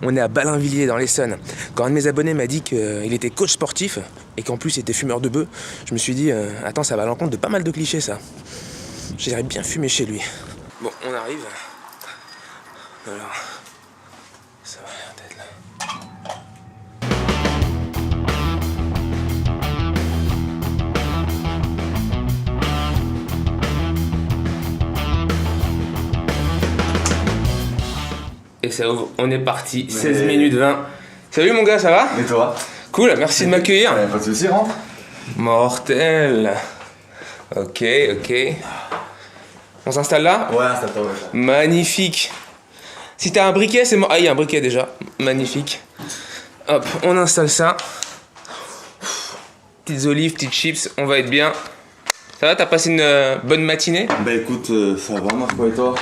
On est à Ballainvilliers dans l'Essonne. Quand un de mes abonnés m'a dit qu'il était coach sportif et qu'en plus il était fumeur de bœuf, je me suis dit attends, ça va à l'encontre de pas mal de clichés ça. J'irais bien fumer chez lui. Bon, on arrive. Alors, ça va l'air d'être là. Et ça ouvre, on est parti, 16 minutes 20. Salut mon gars, ça va? Et toi? Cool, merci de m'accueillir. Pas de soucis, rentre. Mortel. Ok. On s'installe là? Ouais, installe-toi. Ouais. Magnifique. Si t'as un briquet, c'est moi. Ah, il y a un briquet déjà. Magnifique. Hop, on installe ça. Petites olives, petites chips, on va être bien. Ça va, t'as passé une bonne matinée? Bah écoute, ça va, Marco, et toi?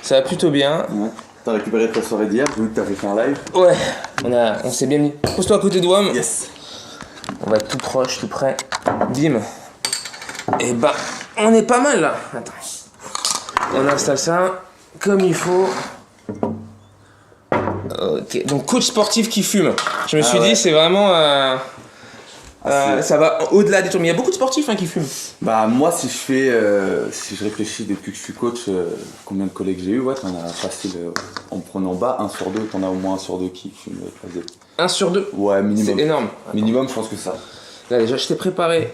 Ça va plutôt bien. Ouais. T'as récupéré ta soirée d'hier, j'ai vu que t'avais fait un live. Ouais, on s'est bien mis. Pose-toi à côté de WAM. Yes. On va être tout proche, tout près. Bim. Et bah, on est pas mal là. Attends. On installe ça comme il faut. Ok, donc coach sportif qui fume. Je me suis dit, c'est vraiment. Ça va au-delà des tours. Mais il y a beaucoup de sportifs qui fument. Bah, moi, si je réfléchis depuis que je suis coach, combien de collègues j'ai eu, ouais, t'en as facile, en prenant bas, 1 sur 2, t'en as au moins 1 sur 2 qui fume. 1 sur 2? Ouais, minimum. C'est énorme. Minimum, je pense que ça. Là, déjà, je t'ai préparé.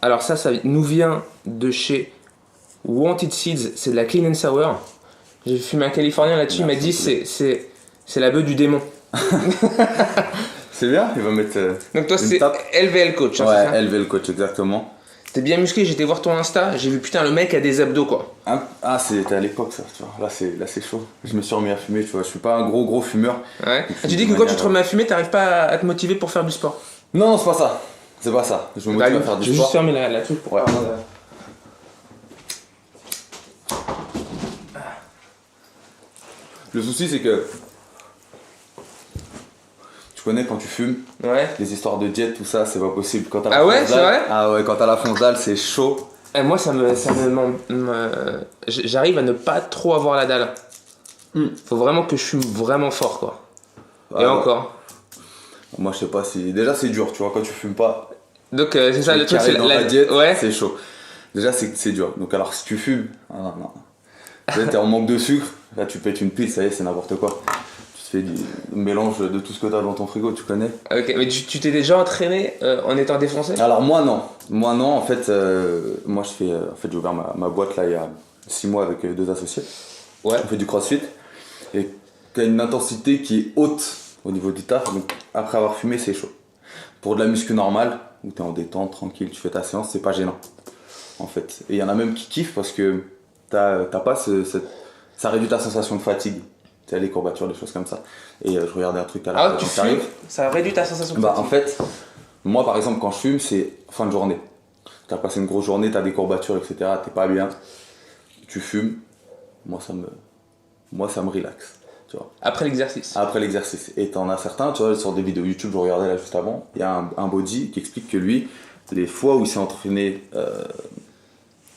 Alors, ça nous vient de chez Wanted Seeds. C'est de la Clean and Sour. J'ai fumé un Californien là-dessus. Il m'a dit c'est la bœuf du démon. C'est bien, il va mettre. Donc, toi, c'est LVL Coach. Hein, ouais, LVL Coach, exactement. T'es bien musclé, j'étais voir ton Insta, j'ai vu putain le mec a des abdos quoi. Ah, c'était à l'époque ça, tu vois. Là c'est chaud. Je me suis remis à fumer, tu vois. Je suis pas un gros fumeur. Ouais. Ah, tu dis que quand tu te remets à fumer, t'arrives pas à te motiver pour faire du sport? Non, c'est pas ça. C'est pas ça. Je me motive à faire du sport. Je vais juste fermer la truc pour. Ouais. Le souci c'est que tu connais quand tu fumes, ouais. Les histoires de diète, tout ça, c'est pas possible. Quand ah ouais, c'est vrai? Ah ouais, quand t'as la fonce c'est chaud. Et moi, j'arrive à ne pas trop avoir la dalle. Faut vraiment que je fume vraiment fort, quoi. Et encore. Moi, je sais pas si. Déjà, c'est dur, tu vois, quand tu fumes pas. Donc, c'est ça le truc, c'est la diète, ouais. C'est chaud. Déjà, c'est dur. Donc, alors, si tu fumes, non. T'es en manque de sucre, là, tu pètes une pile, ça y est, c'est n'importe quoi. Tu fais du mélange de tout ce que t'as dans ton frigo, tu connais. Ok, mais tu t'es déjà entraîné en étant défoncé? Alors moi non, en fait, moi j'ai ouvert ma boîte là il y a 6 mois avec 2 associés. Ouais. On fait du crossfit et t'as une intensité qui est haute au niveau du taf, donc après avoir fumé c'est chaud. Pour de la muscu normale, où t'es en détente, tranquille, tu fais ta séance, c'est pas gênant en fait. Et il y en a même qui kiffent parce que t'as pas ça réduit ta sensation de fatigue. Tu sais, les courbatures, des choses comme ça. Et je regardais un truc à la fin. Ah, tu fumes, ça réduit ta sensation de fatigue? En fait, moi par exemple, quand je fume, c'est fin de journée. Tu as passé une grosse journée, tu as des courbatures, etc. T'es pas bien. Tu fumes, moi ça me relaxe. Tu vois. Après l'exercice? Après l'exercice. Et t'en as certains, tu vois, sur des vidéos YouTube, je regardais là juste avant, il y a un body qui explique que lui, les fois où il s'est entraîné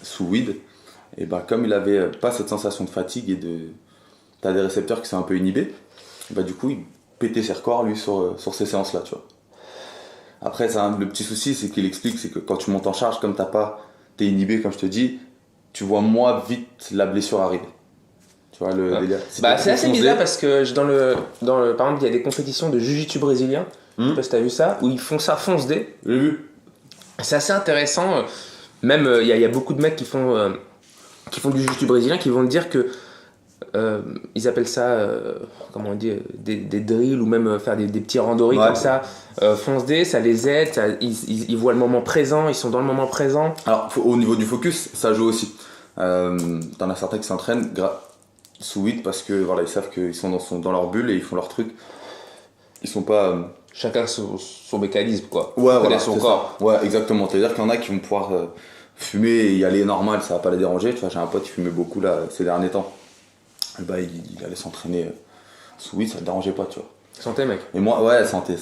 sous weed, et bah comme il avait pas cette sensation de fatigue et t'as des récepteurs qui sont un peu inhibés, bah du coup il pétait ses records lui sur ces séances là, tu vois. Après le petit souci c'est qu'il explique, c'est que quand tu montes en charge, comme t'es inhibé comme je te dis, tu vois moins vite la blessure arriver. Tu vois le délire. C'est assez bizarre parce que par exemple il y a des compétitions de jiu-jitsu brésilien, je sais pas si t'as vu ça, où ils font ça fonce dé. J'ai vu. C'est assez intéressant, même il y a beaucoup de mecs qui font du jiu-jitsu brésilien qui vont te dire que ils appellent ça comment on dit, des drills ou même faire des petits randoris comme ça, fonce dé, ça les aide, ils voient le moment présent, ils sont dans le moment présent. Alors au niveau du focus ça joue aussi, t'en as certains qui s'entraînent sous weed parce que voilà, ils savent qu'ils sont dans leur bulle et ils font leur truc, ils sont pas chacun son mécanisme quoi, ouais, voilà, son corps. Ouais exactement, c'est à dire qu'il y en a qui vont pouvoir fumer et y aller normal, ça va pas les déranger. Tu vois, j'ai un pote qui fumait beaucoup là ces derniers temps. Et bah il allait s'entraîner sous weed, ça le dérangeait pas, tu vois. Santé mec. Et moi, ouais, santé.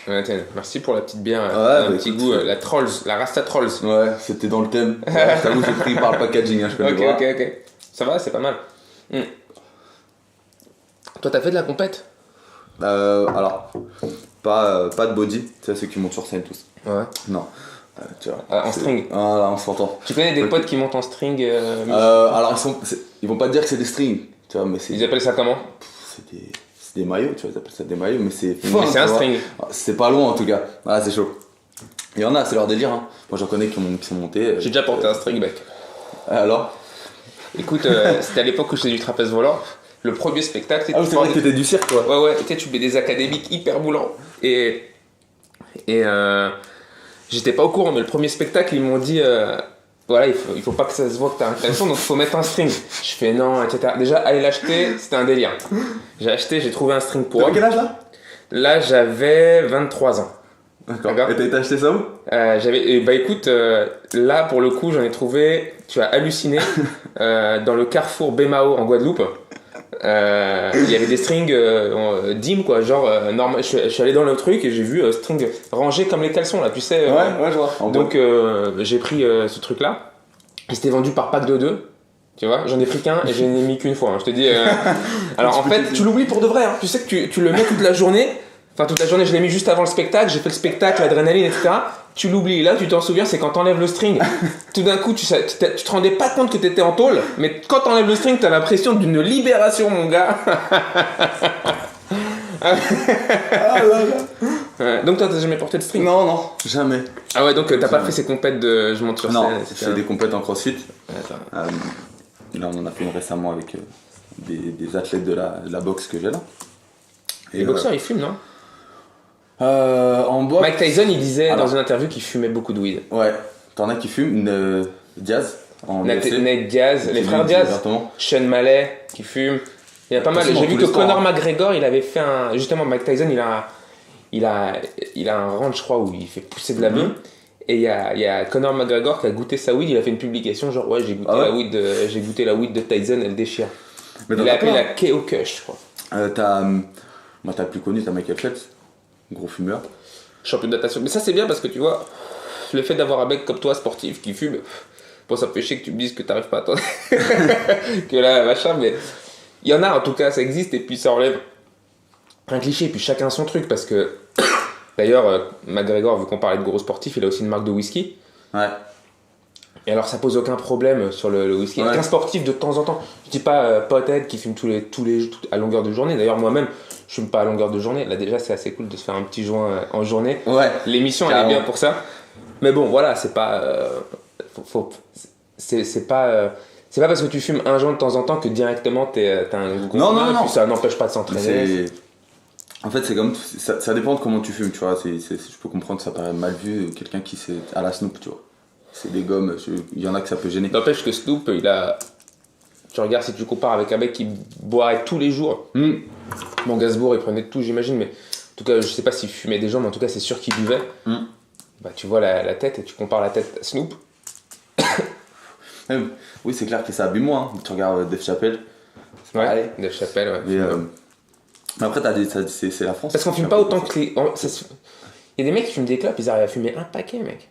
Ouais, merci pour la petite bière, un petit goût, la Trolls, la Rasta Trolls. Ouais, c'était dans le thème. Ouais, je t'avoue, j'ai pris par le packaging, je peux le voir. Ok. Ça va, c'est pas mal. Toi, t'as fait de la compète? Alors, pas de body, tu sais, ceux qui montent sur scène tous. Ouais. Non. Tu vois, En string. Voilà, on s'entend. Tu connais des potes qui montent en string Alors, ils vont pas te dire que c'est des strings, tu vois, mais c'est. Ils appellent ça comment? C'est des maillots, tu vois, ils appellent ça des maillots, mais c'est. Mais c'est un string. C'est pas loin en tout cas. Ah, c'est chaud. Il y en a, c'est leur délire. Hein. Moi, j'en connais qui sont montés. J'ai déjà porté un string, mec. Alors? Écoute, c'était à l'époque où je faisais du trapèze volant. Le premier spectacle, Ah, c'est vrai que t'étais du cirque, quoi. Ouais, tu sais, tu mets des académiques hyper moulants. Et j'étais pas au courant, mais le premier spectacle, ils m'ont dit voilà, il faut pas que ça se voit que t'as un caleçon, donc il faut mettre un string. Je fais non, etc. Déjà, aller l'acheter, c'était un délire. J'ai trouvé un string pour T'avais quel âge là? Là, j'avais 23 ans. D'accord. Et t'as été acheté ça où? Bah écoute, là pour le coup, j'en ai trouvé, tu vas halluciner, dans le carrefour Bémao en Guadeloupe. Il y avait des strings dim quoi, genre normal. Je suis allé dans le truc et j'ai vu string rangés comme les caleçons là, tu sais. Ouais, je vois. Donc j'ai pris ce truc là. Il s'était vendu par pack de 2. Tu vois, j'en ai pris qu'un et je n'ai mis qu'une fois. Hein. Je te dis. Alors en fait, tu l'oublies pour de vrai. Hein. Tu sais que tu le mets toute la journée. Enfin, toute la journée, je l'ai mis juste avant le spectacle. J'ai fait le spectacle, l'adrénaline, etc. Tu l'oublies. Là, tu t'en souviens, c'est quand t'enlèves le string. Tout d'un coup, tu te rendais pas compte que t'étais en tôle. Mais quand t'enlèves le string, t'as l'impression d'une libération, mon gars. Ah là là. Donc, toi, t'as jamais porté de string? Non, jamais. Ah ouais, donc t'as pas fait ces compètes de je monte sur scène, Non, etc. c'est des compètes en crossfit. Attends. Là, on en a fait une récemment avec des athlètes de la boxe que j'ai là. Les boxeurs, ils fument, non? En boxe. Mike Tyson, il disait Alors. dans une interview qu'il fumait beaucoup de weed. Ouais, t'en as qui fument. Diaz en Nate UFC. Diaz, les frères Diaz, Exactement. Sean Mallet qui fume. Il y en a pas mal. Dans J'ai vu tous que les sports, Conor hein. McGregor, il avait fait un. Justement, Mike Tyson, il a un ranch, je crois, où il fait pousser de la bœuf. Et il y a Conor McGregor qui a goûté sa weed. Il a fait une publication genre ouais, j'ai goûté la weed de Tyson, elle déchire. Mais Il l'a appelé la KO Kush, je crois. T'as le plus connu, t'as Michael Phelps, gros fumeur. Champion de natation. Mais ça, c'est bien parce que tu vois, le fait d'avoir un mec comme toi, sportif, qui fume, bon, ça me fait chier que tu me dises que t'arrives pas à attendre. Que là, machin, mais il y en a en tout cas, ça existe et puis ça enlève un cliché et puis chacun son truc parce que d'ailleurs, McGregor, vu qu'on parlait de gros sportifs, il a aussi une marque de whisky. Ouais. Et alors ça pose aucun problème sur le whisky. Ouais. Un sportif de temps en temps. Je dis pas pothead qui fume à longueur de journée. D'ailleurs moi-même, je fume pas à longueur de journée. Là déjà c'est assez cool de se faire un petit joint en journée. Ouais. L'émission elle est bien pour ça. Mais bon voilà, c'est pas c'est pas parce que tu fumes un joint de temps en temps que directement t'as un gros Non. et puis ça n'empêche pas de s'entraîner. En fait, c'est comme ça dépend de comment tu fumes, tu vois. Je peux comprendre que ça paraît mal vu, quelqu'un qui c'est à la Snoop, tu vois. C'est des gommes, il y en a que ça peut gêner. N'empêche que Snoop, tu regardes si tu compares avec un mec qui boirait tous les jours. Bon, Gainsbourg, il prenait de tout, j'imagine, mais en tout cas, je sais pas s'il fumait des gens, mais en tout cas, c'est sûr qu'il buvait. Bah, tu vois la tête et tu compares la tête à Snoop. Oui, c'est clair que ça abîme moins. Hein. Tu regardes Dave Chappelle. Ouais, Dave Chappelle, ouais. Mais après, c'est la France. Parce qu'on fume pas autant que les. Il y a des mecs qui fument des clopes, ils arrivent à fumer un paquet, mec.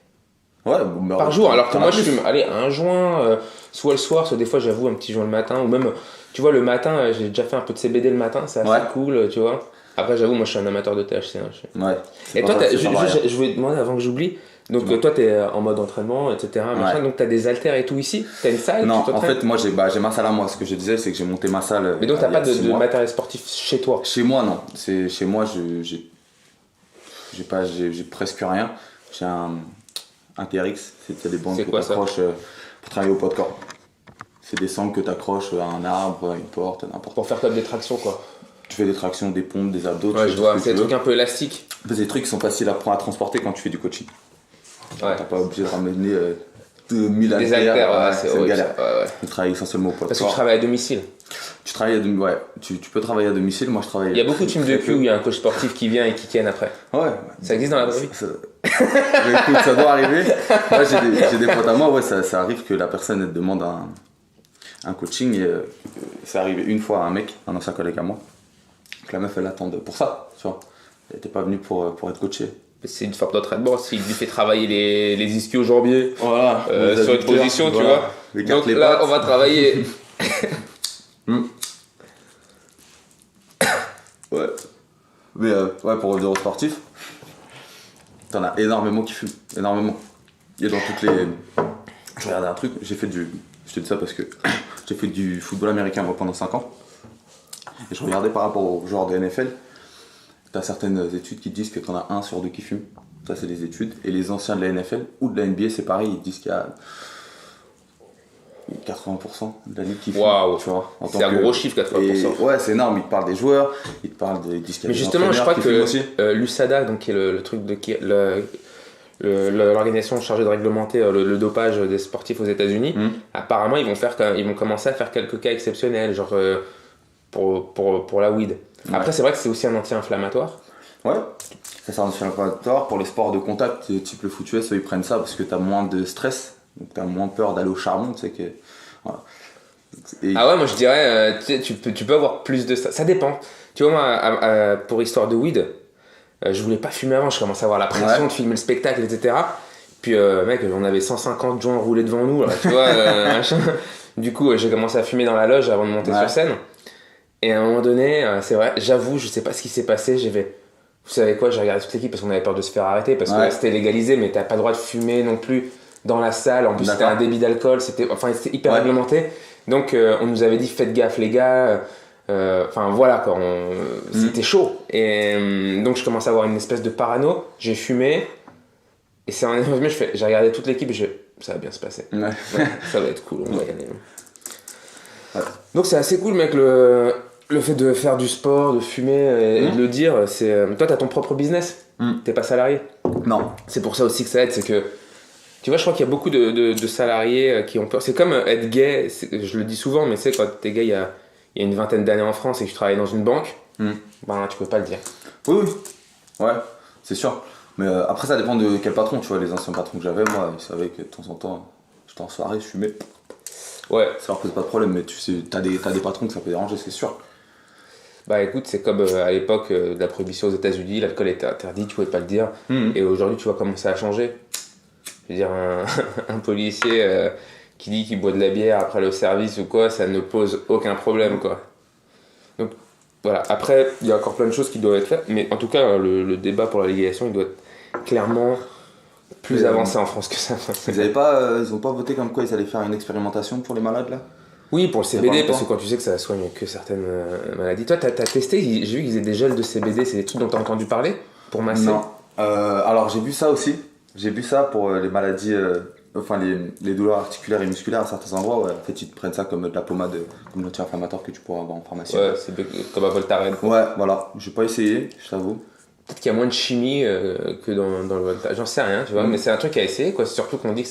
Ouais, par jour, alors que moi je fume un joint, soit le soir, soit des fois j'avoue un petit joint le matin, ou même, tu vois, le matin, j'ai déjà fait un peu de CBD le matin, c'est assez cool, tu vois. Après, j'avoue, moi je suis un amateur de THC. Ouais. Et toi, je voulais te demander avant que j'oublie, donc toi t'es en mode entraînement, etc. Machin, donc t'as des haltères et tout ici? T'as une salle? Non, en fait, moi j'ai ma salle à moi. Ce que je disais, c'est que j'ai monté ma salle. Mais donc t'as pas de matériel sportif chez toi? Chez moi, non. Chez moi, j'ai presque rien. J'ai un TRX, c'est des bandes que tu accroches pour travailler au poids de corps. C'est des sangles que tu accroches à un arbre, à une porte, n'importe. Pour faire comme des tractions, quoi. Tu fais des tractions, des pompes, des abdos. Ouais, je vois, c'est des trucs un peu élastiques. C'est des trucs qui sont faciles à transporter quand tu fais du coaching. Ouais. T'as pas obligé de ramener 2000 haltères. Des haltères, c'est horrible. Galère. Ouais. Tu travailles essentiellement au poids de corps. Parce que tu travailles à domicile. Tu travailles tu peux travailler à domicile, moi je travaille. Il y a beaucoup de films de cul où il y a un coach sportif qui vient et qui ken après. Ouais. Ça existe dans la vraie vie. Écoute, ça doit arriver. Moi j'ai des potes à moi, ouais, ça arrive que la personne elle demande un coaching et c'est arrivé une fois à un ancien collègue à moi. Que la meuf elle attend pour ça, tu vois. Elle était pas venue pour être coachée. C'est une forme d'entraînement, s'il lui fait travailler les ischio-jambiers voilà, sur une position, tu vois. Donc là, on va travailler. Ouais. Mais ouais, pour revenir aux sportifs, t'en as énormément qui fument, énormément. Et dans toutes les... Je regardais un truc, j'ai fait du... Je te dis ça parce que j'ai fait du football américain moi, pendant 5 ans. Et je regardais par rapport aux joueurs de NFL, t'as certaines études qui disent que t'en as 1 sur 2 qui fument. Ça, c'est les études. Et les anciens de la NFL ou de la NBA, c'est pareil, ils disent qu'il y a 80% de la ligue qui fume. Waouh, tu vois. C'est un gros chiffre, 80%. Et ouais, c'est énorme. Ils te parlent des joueurs, ils te parlent des disques. Mais justement, je crois que l'USADA, donc qui est le truc de l'organisation chargée de réglementer le dopage des sportifs aux États-Unis, apparemment ils vont commencer à faire quelques cas exceptionnels, genre pour la weed. Ouais. Après, c'est vrai que c'est aussi un anti-inflammatoire. Ouais, ça sert d'inflammatoire pour les sports de contact, type le foot US, ils prennent ça parce que t'as moins de stress, donc t'as moins peur d'aller au charbon, tu sais que. Voilà. Et... Ah ouais, moi je dirais, tu peux avoir plus de ça. Ça dépend. Tu vois, moi, pour histoire de weed, je voulais pas fumer avant, je commençais à avoir la pression de filmer le spectacle, etc. Puis, mec, on avait 150 joints roulés devant nous, là, tu vois, machin. Du coup, j'ai commencé à fumer dans la loge avant de monter sur scène. Et à un moment donné, c'est vrai, j'avoue, je sais pas ce qui s'est passé, vous savez quoi, j'ai regardé toute l'équipe parce qu'on avait peur de se faire arrêter, parce que c'était légalisé, mais t'as pas le droit de fumer non plus dans la salle. En plus, c'était un débit d'alcool, c'était hyper réglementé. Donc, on nous avait dit, faites gaffe, les gars. Enfin, voilà, quoi, c'était chaud. Et donc, je commence à avoir une espèce de parano. J'ai fumé. Et c'est un résumé, j'ai regardé toute l'équipe et ça va bien se passer. Ouais, ça va être cool, on va gagner. Ouais. Donc, c'est assez cool, mec, le fait de faire du sport, de fumer et de le dire, toi t'as ton propre business, t'es pas salarié. Non. C'est pour ça aussi que ça aide, c'est que tu vois, je crois qu'il y a beaucoup de salariés qui ont peur. C'est comme être gay, je le dis souvent, mais tu sais, quand t'es gay il y a une vingtaine d'années en France et que tu travailles dans une banque, ben tu peux pas le dire. Oui, ouais, c'est sûr. Mais après ça dépend de quel patron, tu vois, les anciens patrons que j'avais, moi, ils savaient que de temps en temps, j'étais en soirée, je fumais. Ouais. Ça leur pose pas de problème, mais tu sais, t'as des patrons que ça peut déranger, c'est sûr. Bah écoute, c'est comme à l'époque de la prohibition aux États-Unis, l'alcool était interdit, tu pouvais pas le dire. Et aujourd'hui, tu vois comment ça a changé. Je veux dire, un policier qui dit qu'il boit de la bière après le service ou quoi, ça ne pose aucun problème, quoi. Donc voilà, après, il y a encore plein de choses qui doivent être faites, mais en tout cas, le débat pour la légalisation, il doit être clairement plus avancé en France que ça. Ils ont pas voté comme quoi ils allaient faire une expérimentation pour les malades, là ? Oui, pour le CBD, parce que quand tu sais que ça soigne que certaines maladies. Toi, t'as testé, j'ai vu qu'ils faisaient des gels de CBD, c'est des trucs dont t'as entendu parler pour masser? Non. Alors j'ai vu ça aussi. J'ai vu ça pour les maladies, les douleurs articulaires et musculaires à certains endroits. Ouais. En fait, ils te prennent ça comme de la pommade, comme l'anti-inflammatoire que tu pourras avoir en pharmacie. Ouais, c'est comme à Voltaren. Ouais, voilà. J'ai pas essayé, je t'avoue. Peut-être qu'il y a moins de chimie que dans le Voltaren. J'en sais rien, tu vois, mais c'est un truc à essayer, quoi. Surtout qu'on dit que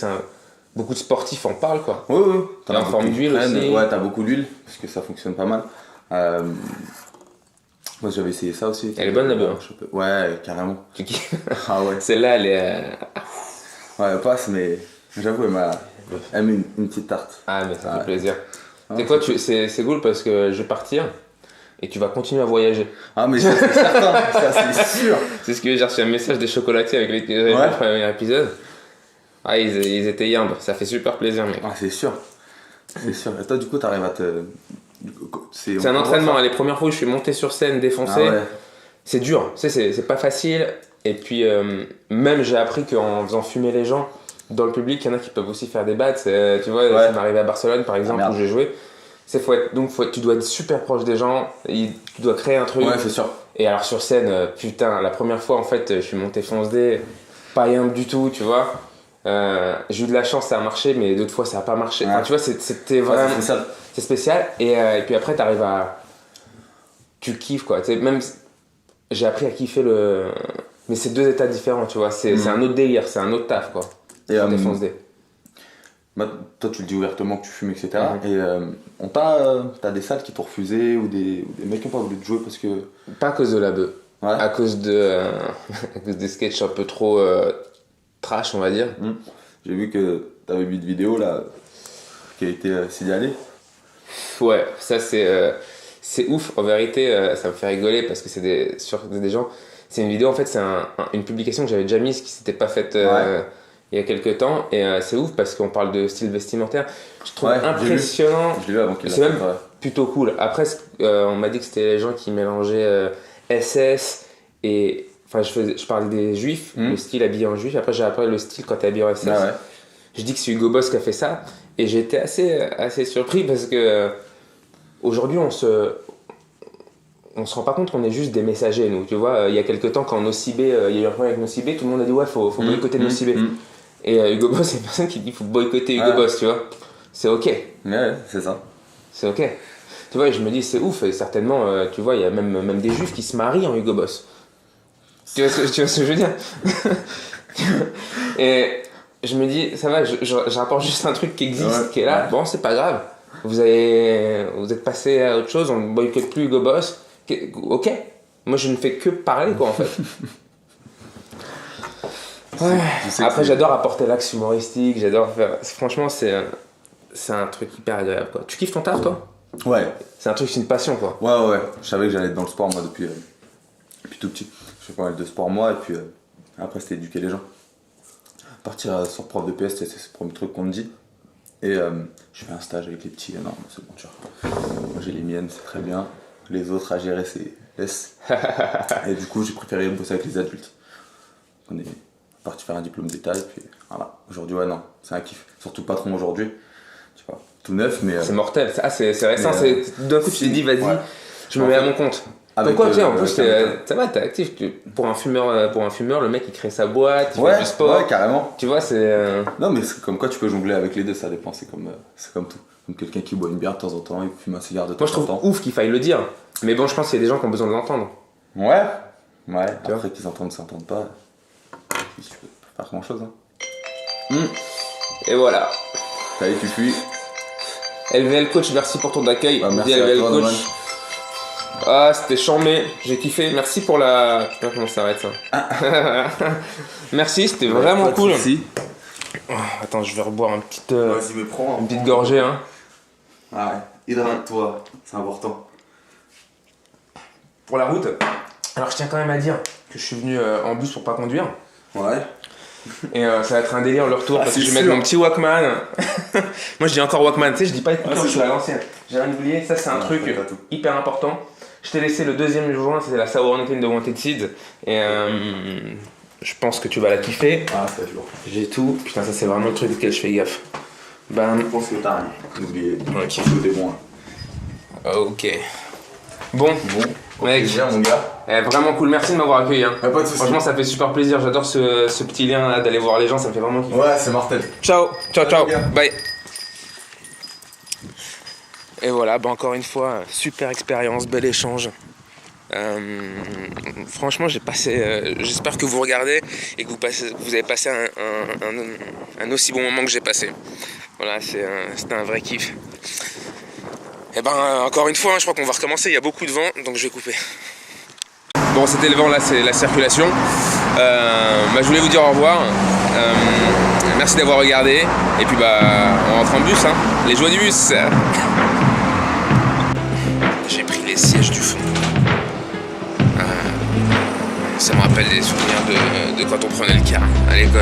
beaucoup de sportifs en parlent, quoi. Oui. T'as en forme d'huile aussi. Ouais, t'as beaucoup d'huile, parce que ça fonctionne pas mal. Moi, j'avais essayé ça aussi. Elle est bonne, la beurre. Ouais, carrément. Tu kiffes? Ah ouais. Celle-là, elle est... Ouais, elle passe, mais j'avoue, elle met une petite tarte. Ah, mais ça fait plaisir. Tu sais quoi, c'est cool parce que je vais partir et tu vas continuer à voyager. Ah, mais ça, c'est certain, ça, c'est sûr. C'est ce que j'ai reçu un message des chocolatiers avec lesquels j'avais fait le premier épisode. Ah, ils étaient yambres, ça fait super plaisir, mec. Ah, c'est sûr. C'est sûr. Et toi, du coup, t'arrives à te... C'est un entraînement. Les premières fois où je suis monté sur scène, défoncé, c'est dur. C'est pas facile. Et puis, même j'ai appris qu'en faisant fumer les gens dans le public, il y en a qui peuvent aussi faire des battes. Tu vois, ça m'est arrivé à Barcelone, par exemple, où j'ai joué. Tu dois être super proche des gens, tu dois créer un truc. Ouais, c'est sûr. Et alors sur scène, putain, la première fois, en fait, je suis monté fonce-dé, pas yambe du tout, tu vois. J'ai eu de la chance, ça a marché, mais d'autres fois ça a pas marché. Enfin, tu vois, c'était vraiment c'est spécial. Et puis après t'arrives tu kiffes, quoi. T'sais, même j'ai appris à kiffer mais c'est 2 états différents, tu vois. C'est un autre délire, c'est un autre taf, quoi. Et fonce-dé. Bah, toi tu le dis ouvertement que tu fumes, etc. Et t'as des salles qui t'ont refusé ou des mecs qui n'ont pas voulu te jouer parce que... Pas à cause de la bœuf. À cause des sketchs un peu trop trash, on va dire. J'ai vu que t'avais vu une vidéo là qui a été signalée. Ouais, ça c'est ouf. En vérité, ça me fait rigoler parce que c'est des gens. C'est une vidéo, en fait, c'est une publication que j'avais déjà mise qui s'était pas faite il y a quelques temps. Et c'est ouf parce qu'on parle de style vestimentaire. Je trouve impressionnant. Je l'ai vu avant qu'il c'est même plutôt cool. Après, on m'a dit que c'était les gens qui mélangeaient SS Et enfin, je parlais des juifs, le style habillé en juif. Après, j'ai appris le style quand t'es habillé en SS. Ah ouais. Je dis que c'est Hugo Boss qui a fait ça. Et j'étais assez surpris parce que aujourd'hui, on se rend pas compte qu'on est juste des messagers, nous. Tu vois, il y a quelques temps, quand Nocibé, il y a eu un problème avec Nocibé, tout le monde a dit ouais, faut boycotter Nocibé. Et Hugo Boss, c'est une personne qui dit faut boycotter Hugo Boss, tu vois. C'est ok. Ouais, c'est ça. C'est ok. Tu vois, et je me dis, c'est ouf. Et certainement, tu vois, il y a même des juifs qui se marient en Hugo Boss. Tu vois ce que je veux dire? Et je me dis, ça va, je rapporte juste un truc qui existe, qui est là. Bon, c'est pas grave. Vous êtes passé à autre chose, on ne boycotte plus Hugo Boss. Ok. Moi, je ne fais que parler, quoi, en fait. Ouais. Après, j'adore apporter l'axe humoristique, j'adore faire. Franchement, c'est un truc hyper agréable, quoi. Tu kiffes ton taf, toi? Ouais. C'est un truc, c'est une passion, quoi. Ouais. Je savais que j'allais être dans le sport, moi, depuis tout petit. Je fais pas mal de sport, moi, et puis après, c'était éduquer les gens. Partir sur prof de PS, c'est le premier truc qu'on me dit. Et je fais un stage avec les petits, non, c'est bon, tu vois. Moi, j'ai les miennes, c'est très bien. Les autres à gérer, c'est laisse. Et du coup, j'ai préféré bosser avec les adultes. On est parti faire un diplôme d'état, et puis voilà. Aujourd'hui, ouais, non, c'est un kiff. Surtout patron aujourd'hui, tu vois, tout neuf, mais. C'est mortel, c'est récent, d'un coup, tu t'es dit, vas-y, je me mets à mon compte. Avec pourquoi, en plus, ça va, t'es actif. Pour un fumeur, le mec, il crée sa boîte, il fait du sport. Ouais, carrément. Tu vois, c'est. Non, mais c'est comme quoi tu peux jongler avec les deux, ça dépend, c'est comme tout. Comme quelqu'un qui boit une bière de temps en temps, il fume un cigare de temps en temps. Moi, je trouve ouf qu'il faille le dire. Mais bon, je pense qu'il y a des gens qui ont besoin de l'entendre. Ouais. Après qu'ils s'entendent pas, tu peux pas faire grand chose. Hein. Et voilà. Allez, tu fuis. LVL Coach, merci pour ton accueil. Merci LVL à toi, Coach. Norman. Ah, c'était chambé, j'ai kiffé. Merci pour la. Je sais pas comment ça s'arrête ça. Merci, c'était vraiment cool. Merci. Oh, attends, je vais reboire une petite Prends gorgée. Hein. Ah ouais, hydrate-toi, c'est important. Pour la route, alors je tiens quand même à dire que je suis venu en bus pour pas conduire. Ouais. Et ça va être un délire le retour parce que je vais mettre mon petit Walkman. Moi je dis encore Walkman, tu sais, je dis pas écouteur, je suis à l'ancienne. J'ai rien oublié, ça c'est un truc hyper important. Je t'ai laissé le deuxième joint, c'était la Sour Anakin de Wanted Seeds. Et je pense que tu vas la kiffer. Ah, c'est lourd. J'ai tout. Putain, ça c'est vraiment le truc auquel je fais gaffe. Bam. Je pense que t'as rien. N'oubliez. Ok. Des bons. Ok. Bon, mec, plaisir, mon gars. Vraiment cool, merci de m'avoir accueilli. Hein. Pas de soucis. Franchement, ça fait super plaisir. J'adore ce petit lien là, d'aller voir les gens, ça me fait vraiment kiffer. Ouais, c'est mortel. Ciao, bye. Et voilà, encore une fois, super expérience, bel échange. Franchement, j'ai passé. J'espère que vous regardez et que vous avez passé un aussi bon moment que j'ai passé. Voilà, c'était un vrai kiff. Et encore une fois, je crois qu'on va recommencer. Il y a beaucoup de vent, donc je vais couper. Bon, c'était le vent, là, c'est la circulation. Je voulais vous dire au revoir. Merci d'avoir regardé. Et puis, on rentre en bus, hein. Les joies du bus. J'ai pris les sièges du fond. Ça me rappelle des souvenirs de quand on prenait le car à l'école.